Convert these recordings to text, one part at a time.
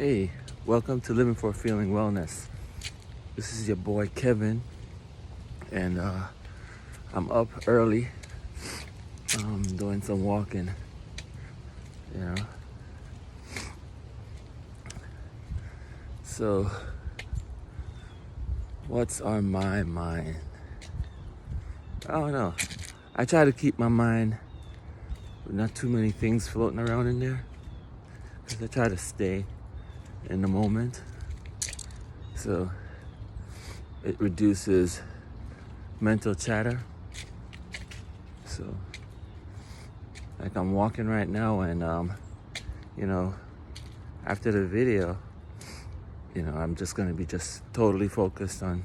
Hey, welcome to Living for Feeling Wellness. This is your boy Kevin, and I'm up early, doing some walking, you know. So, what's on my mind? I don't know. I try to keep my mind with not too many things floating around in there, because I try to stay in the moment. So it reduces mental chatter. So like I'm walking right now, and after the video, I'm just gonna be just totally focused on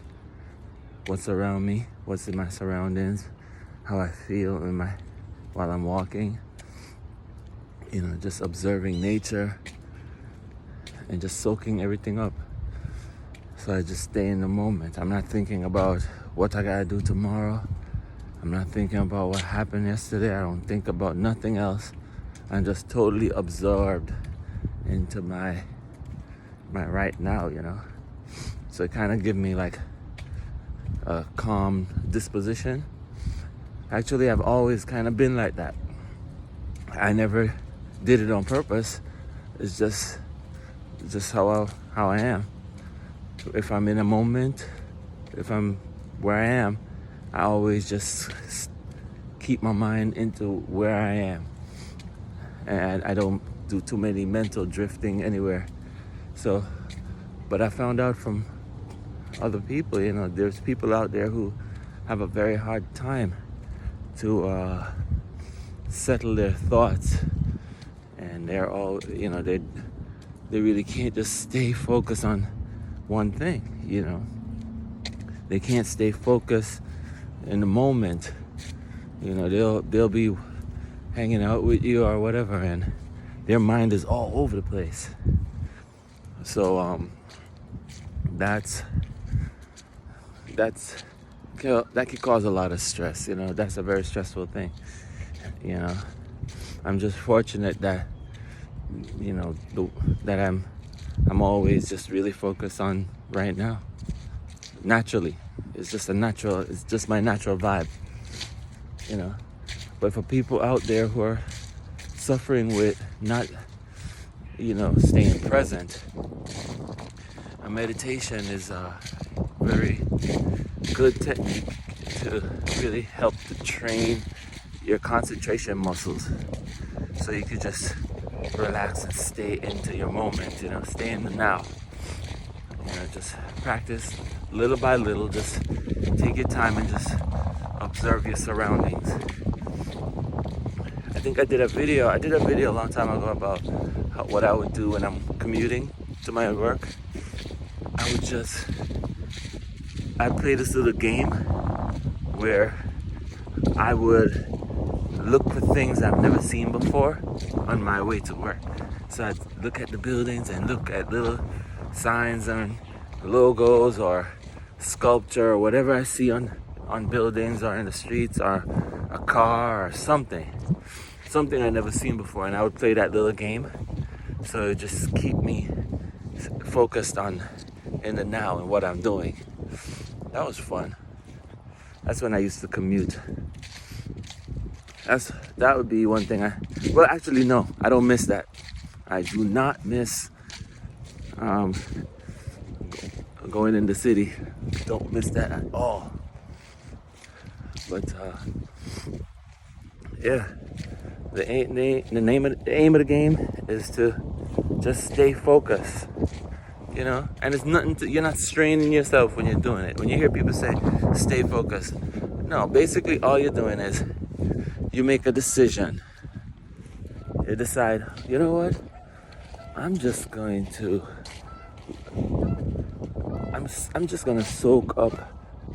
what's around me, what's in my surroundings, how I feel while I'm walking, just observing nature and just soaking everything up. So I just stay in the moment. I'm not thinking about what I gotta do tomorrow. I'm not thinking about what happened yesterday. I don't think about nothing else. I'm just totally absorbed into my right now, So it kind of gives me like a calm disposition. Actually, I've always kind of been like that. I never did it on purpose. It's just how I am. If I'm in a moment, if I'm where I am, I always just keep my mind into where I am, and I don't do too many mental drifting anywhere. So, but I found out from other people, there's people out there who have a very hard time to settle their thoughts, and they're all, they really can't just stay focused on one thing, They can't stay focused in the moment. They'll be hanging out with you or whatever, and their mind is all over the place. So that could cause a lot of stress. That's a very stressful thing. I'm just fortunate that that I'm always just really focused on right now. Naturally, it's just my natural vibe, But for people out there who are suffering with not, staying present, a meditation is a very good technique to really help to train your concentration muscles, so you could just relax and stay into your moment, stay in the now. Just practice little by little. Just take your time and just observe your surroundings. I think I did a video a long time ago about what I would do when I'm commuting to my work. I play this little game where I would look for things I've never seen before on my way to work. So I'd look at the buildings and look at little signs and logos or sculpture or whatever I see on buildings or in the streets or a car or something I never seen before, and I would play that little game. So it just keep me focused in the now and what I'm doing. That was fun. That's when I used to commute. That would be one thing actually no, I don't miss that. I do not miss going in the city. Don't miss that at all. But yeah, the aim of the game is to just stay focused, and it's nothing you're not straining yourself when you're doing it. When you hear people say stay focused, no, basically all you're doing is you make a decision. You decide, you know what, I'm just going to soak up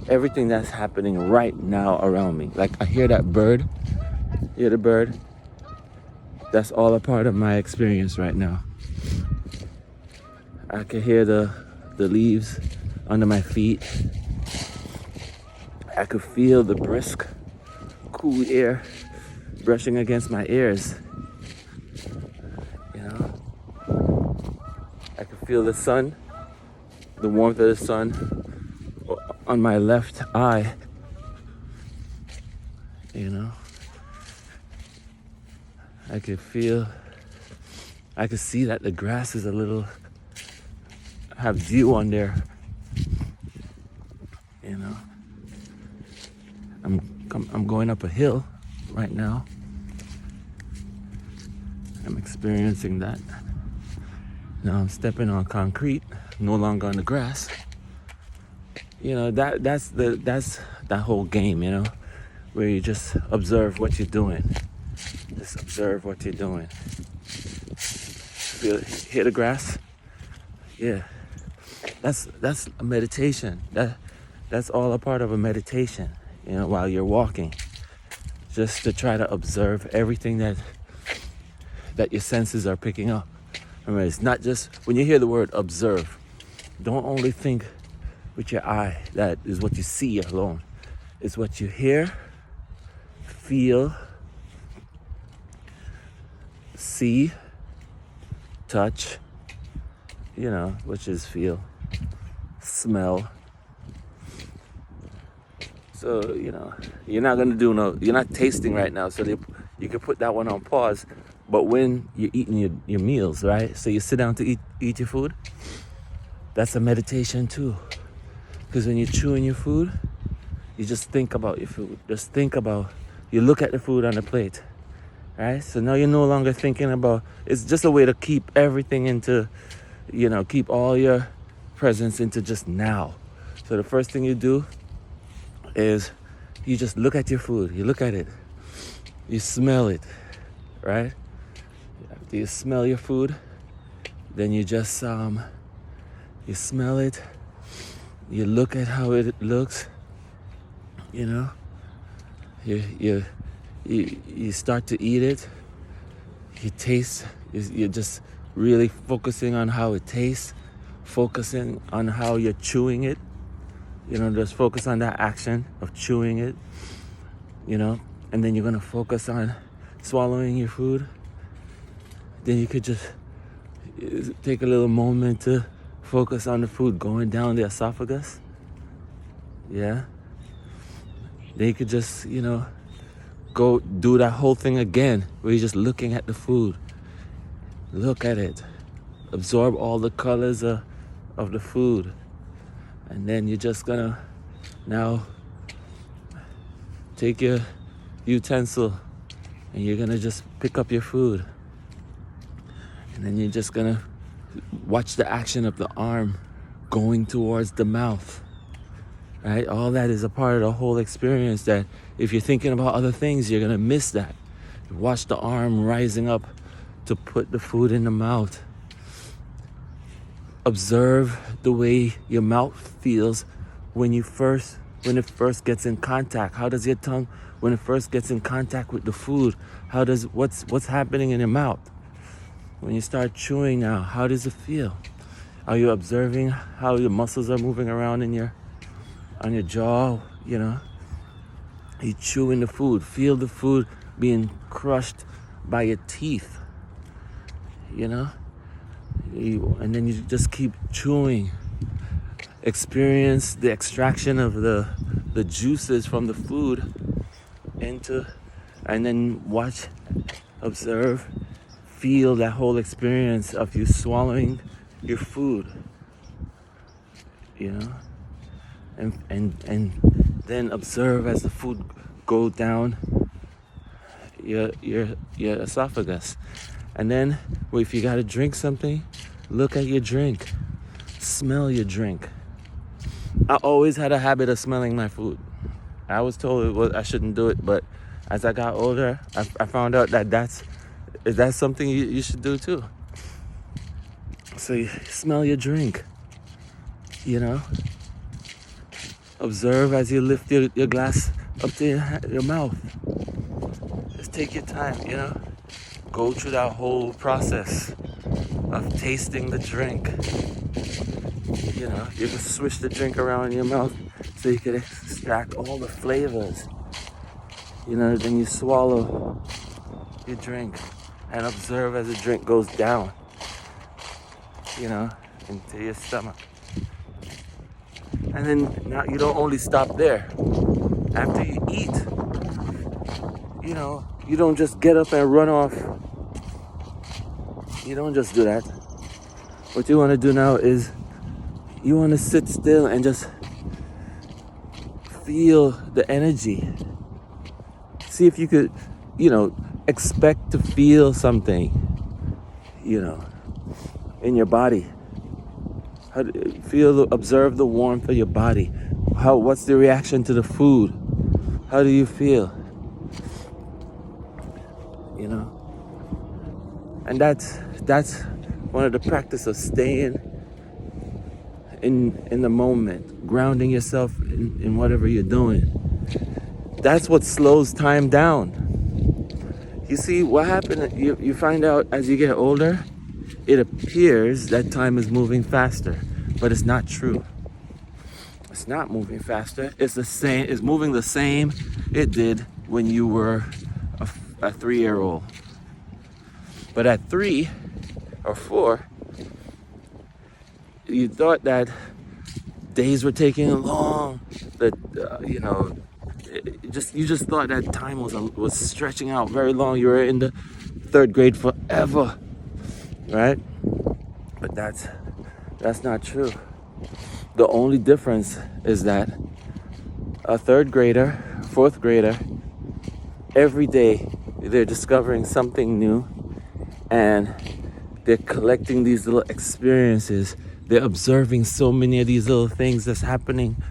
everything that's happening right now around me. Like I hear that bird, hear the bird, that's all a part of my experience right now. I can hear the leaves under my feet. I could feel the brisk, cool air brushing against my ears. I could feel the sun, the warmth of the sun on my left eye, you know. I could see that the grass is a little, have dew on there, you know. I'm going up a hill right now. I'm experiencing that. Now I'm stepping on concrete, no longer on the grass. You know, that's that whole game, you know, where you just observe what you're doing. Just observe what you're doing. Hear the grass? Yeah. That's a meditation. That's all a part of a meditation, you know, while you're walking. Just to try to observe everything that your senses are picking up. Remember, it's not just, when you hear the word observe, don't only think with your eye, that is what you see alone. It's what you hear, feel, see, touch, you know, which is feel, smell. So, you know, you're not tasting right now, so you can put that one on pause. But when you're eating your meals, right? So you sit down to eat your food, that's a meditation too. Because when you're chewing your food, you just think about your food. You look at the food on the plate, right? So now you're no longer thinking about, it's just a way to keep everything into, you know, keep all your presence into just now. So the first thing you do is you just look at your food. You look at it. You smell it, right? After you smell your food, then you just, you smell it. You look at how it looks, you know. You start to eat it. You taste. You're just really focusing on how it tastes, focusing on how you're chewing it. You know, just focus on that action of chewing it, you know. And then you're gonna focus on swallowing your food. Then you could just take a little moment to focus on the food going down the esophagus. Yeah. Then you could just, you know, go do that whole thing again, where you're just looking at the food. Look at it. Absorb all the colors of the food. And then you're just gonna now take your utensil and you're gonna just pick up your food. And then you're just gonna watch the action of the arm going towards the mouth, right? All that is a part of the whole experience, that if you're thinking about other things, you're gonna miss that. Watch the arm rising up to put the food in the mouth. Observe the way your mouth feels when it first gets in contact. How does your tongue, when it first gets in contact with the food, what's happening in your mouth? When you start chewing now, how does it feel? Are you observing how your muscles are moving around on your jaw, you know? You chewing the food, feel the food being crushed by your teeth, you know? And then you just keep chewing. Experience the extraction of the juices from the food and then watch, observe, feel that whole experience of you swallowing your food, you know, and then observe as the food go down your esophagus. And then, well, if you gotta drink something, look at your drink, smell your drink. I always had a habit of smelling my food. I was told I shouldn't do it, but as I got older, I found out that's something you should do too. So you smell your drink, you know. Observe as you lift your glass up to your mouth. Just take your time, you know. Go through that whole process of tasting the drink. You know, you can swish the drink around in your mouth so you can extract all the flavors. You know, then you swallow your drink and observe as the drink goes down. You know, into your stomach. And then now you don't only stop there. After you eat, you don't just get up and run off. You don't just do that. What you want to do now is you want to sit still and just feel the energy. See if you could, expect to feel something, in your body. Observe the warmth of your body. What's the reaction to the food? How do you feel? And that's one of the practice of staying in the moment, grounding yourself in whatever you're doing. That's what slows time down. You see, what happened, you find out as you get older, it appears that time is moving faster, but it's not true. It's not moving faster. It's the same. It's moving the same it did when you were a 3-year-old. But at 3 or 4, you thought that days were taking long. That you just thought that time was stretching out very long. You were in the 3rd grade forever, right? But that's not true. The only difference is that a 3rd grader, 4th grader, every day they're discovering something new, and they're collecting these little experiences. They're observing so many of these little things that's happening,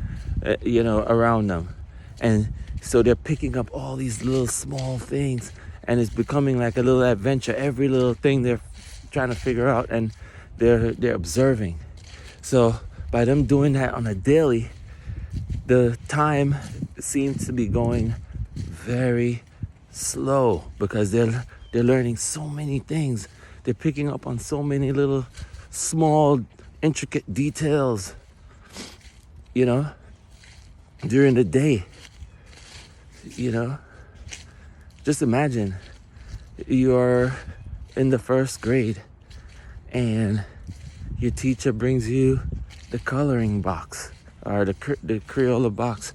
around them. And so they're picking up all these little small things, and it's becoming like a little adventure. Every little thing they're trying to figure out, and they're observing. So by them doing that on a daily, the time seems to be going very slow because they're learning so many things. They're picking up on so many little small intricate details, during the day. Just imagine you're in the 1st grade and your teacher brings you the coloring box or the Crayola box,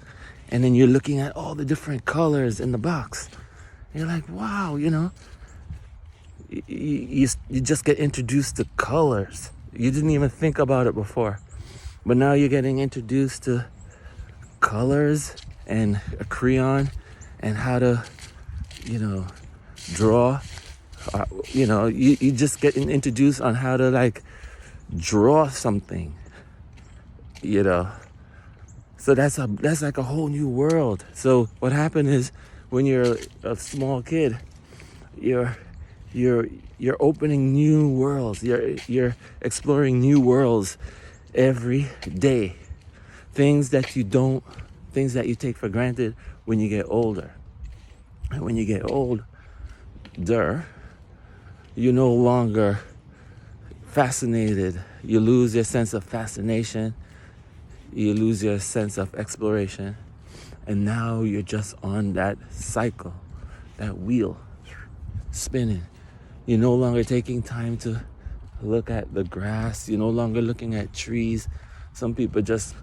and then you're looking at all the different colors in the box. You're like, wow, you just get introduced to colors. You didn't even think about it before, but now you're getting introduced to colors and a crayon and how to, draw. You just getting introduced on how to draw something. So that's like a whole new world. So what happened is when you're a small kid, you're opening new worlds. You're exploring new worlds every day. Things that you take for granted when you get older. And when you get older, you're no longer fascinated. You lose your sense of fascination. You lose your sense of exploration. And now you're just on that cycle, that wheel spinning. You're no longer taking time to look at the grass. You're no longer looking at trees. Some people just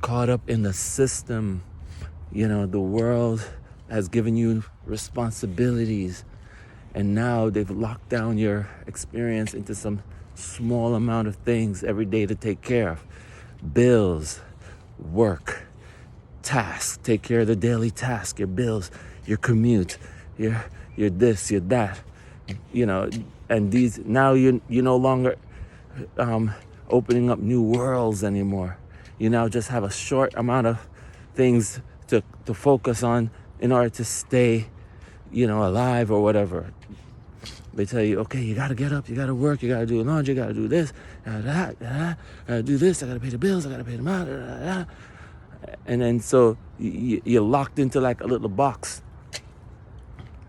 caught up in the system. The world has given you responsibilities, and now they've locked down your experience into some small amount of things every day to take care of. Bills, work, tasks, take care of the daily task, your bills, your commute, your this, your that, and these, now you're no longer opening up new worlds anymore. You now just have a short amount of things to focus on in order to stay, alive or whatever. They tell you, okay, you gotta get up, you gotta work, you gotta do laundry, you gotta do this, gotta do this, I gotta pay the bills, I gotta pay them out, and then so you're locked into like a little box.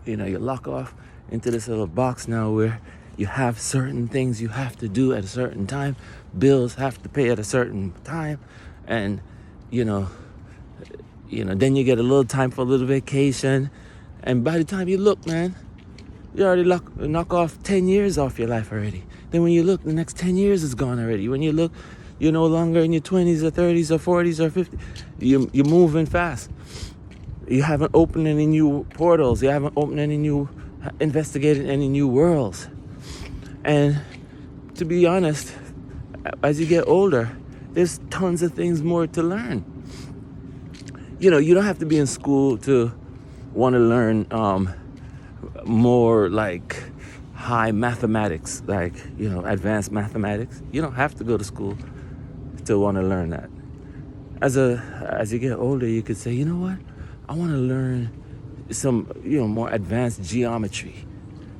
You lock off into this little box now where you have certain things you have to do at a certain time, bills have to pay at a certain time, and then you get a little time for a little vacation, and by the time you look, man, you already knock off 10 years off your life already. then when you look, the next 10 years is gone already. When you look, you're no longer in your 20s or 30s or 40s or 50s. You're moving fast. You haven't opened any new portals. You haven't investigated any new worlds. And to be honest, as you get older, there's tons of things more to learn. You don't have to be in school to want to learn more like high mathematics, like, advanced mathematics. You don't have to go to school to want to learn that. As you get older, you could say, you know what? I want to learn some, more advanced geometry.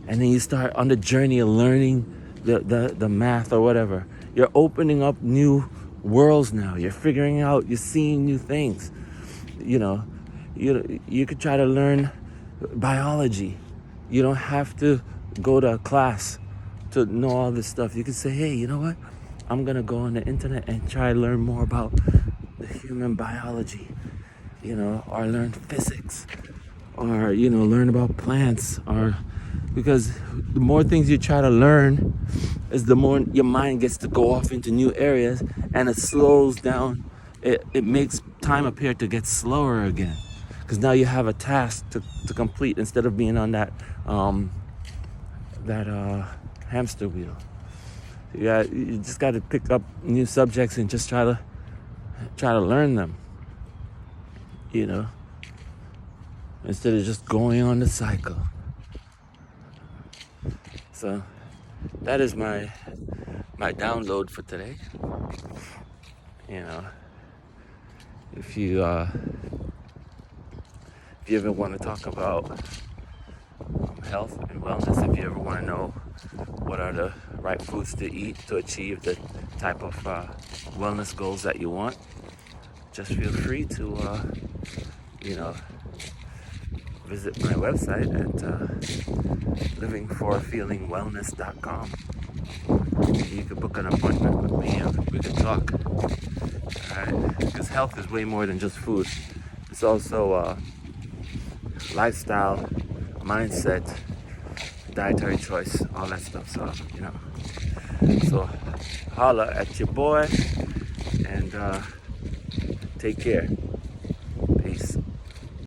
And then you start on the journey of learning the math or whatever. You're opening up new worlds now. You're figuring out, you're seeing new things. You could try to learn biology. You don't have to go to a class to know all this stuff. You could say, hey, you know what? I'm going to go on the internet and try to learn more about the human biology, or learn physics, or, learn about plants, because the more things you try to learn is the more your mind gets to go off into new areas, and it slows down. It makes time appear to get slower again, because now you have a task to complete instead of being on that hamster wheel. You just got to pick up new subjects and just try to learn them, instead of just going on the cycle. So that is my download for today. If you ever want to talk about health and wellness, if you ever want to know what are the right foods to eat to achieve the type of wellness goals that you want, just feel free to visit my website at livingforfeelingwellness.com. You can book an appointment with me and we can talk. Alright? Because health is way more than just food. It's also lifestyle, mindset, dietary choice, all that stuff. So holla at your boy and take care.